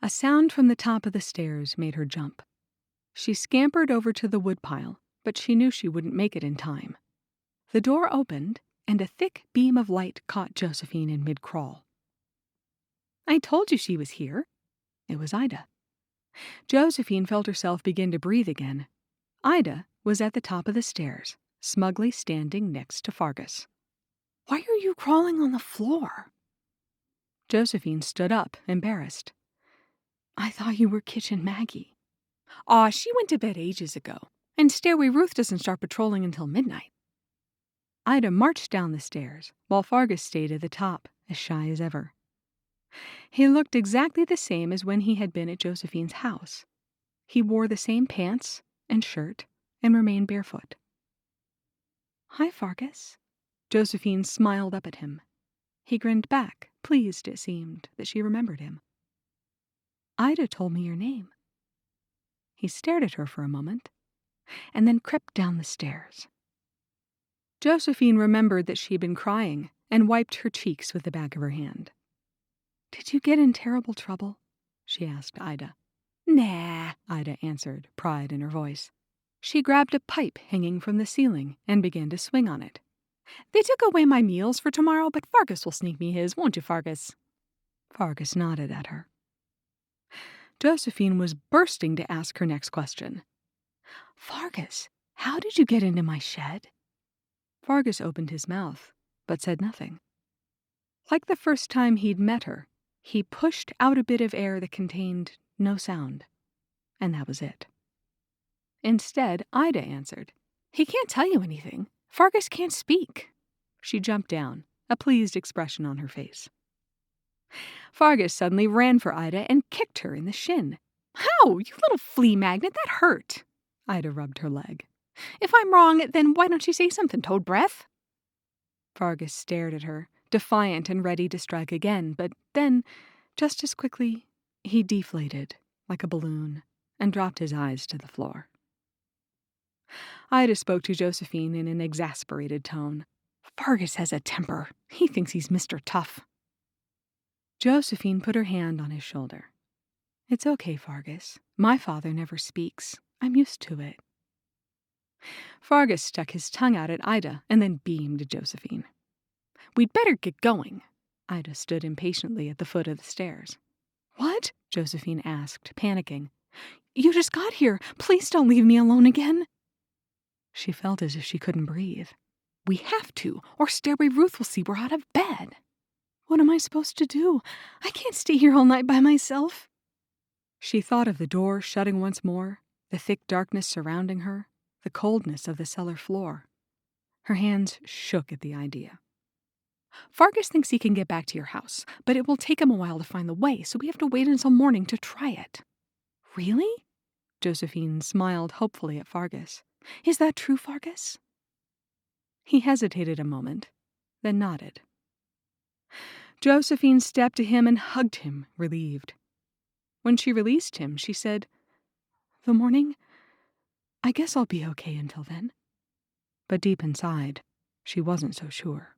A sound from the top of the stairs made her jump. She scampered over to the woodpile, but she knew she wouldn't make it in time. The door opened, and a thick beam of light caught Josephine in mid-crawl. "I told you she was here." It was Ida. Josephine felt herself begin to breathe again. Ida was at the top of the stairs, smugly standing next to Fargus. "Why are you crawling on the floor?" Josephine stood up, embarrassed. "I thought you were Kitchen Maggie." "Aw, she went to bed ages ago, and Stairway Ruth doesn't start patrolling until midnight." Ida marched down the stairs, while Fargus stayed at the top, as shy as ever. He looked exactly the same as when he had been at Josephine's house. He wore the same pants and shirt and remained barefoot. "Hi, Fargus." Josephine smiled up at him. He grinned back, pleased, it seemed, that she remembered him. "Ida told me your name." He stared at her for a moment, and then crept down the stairs. Josephine remembered that she had been crying and wiped her cheeks with the back of her hand. "Did you get in terrible trouble?" she asked Ida. "Nah," Ida answered, pride in her voice. She grabbed a pipe hanging from the ceiling and began to swing on it. "They took away my meals for tomorrow, but Fargus will sneak me his, won't you, Fargus?" Fargus nodded at her. Josephine was bursting to ask her next question. "Fargus, how did you get into my shed?" Fargus opened his mouth, but said nothing. Like the first time he'd met her, he pushed out a bit of air that contained no sound, and that was it. Instead, Ida answered, "He can't tell you anything. Fargus can't speak." She jumped down, a pleased expression on her face. Fargus suddenly ran for Ida and kicked her in the shin. "How, you little flea magnet, that hurt!" Ida rubbed her leg. "If I'm wrong, then why don't you say something, Toad Breath?" Fargus stared at her, defiant and ready to strike again, but then, just as quickly, he deflated like a balloon and dropped his eyes to the floor. Ida spoke to Josephine in an exasperated tone. "Fargus has a temper. He thinks he's Mr. Tough." Josephine put her hand on his shoulder. "It's okay, Fargus. My father never speaks. I'm used to it." Fargus stuck his tongue out at Ida and then beamed at Josephine. "We'd better get going." Ida stood impatiently at the foot of the stairs. "What?" Josephine asked, panicking. "You just got here. Please don't leave me alone again." She felt as if she couldn't breathe. "We have to, or Stairway Ruth will see we're out of bed." "What am I supposed to do? I can't stay here all night by myself." She thought of the door shutting once more, the thick darkness surrounding her, the coldness of the cellar floor. Her hands shook at the idea. "Fargus thinks he can get back to your house, but it will take him a while to find the way, so we have to wait until morning to try it." "Really?" Josephine smiled hopefully at Fargus. "Is that true, Fargus?" He hesitated a moment, then nodded. Josephine stepped to him and hugged him, relieved. When she released him, she said, "The morning? I guess I'll be okay until then." But deep inside, she wasn't so sure.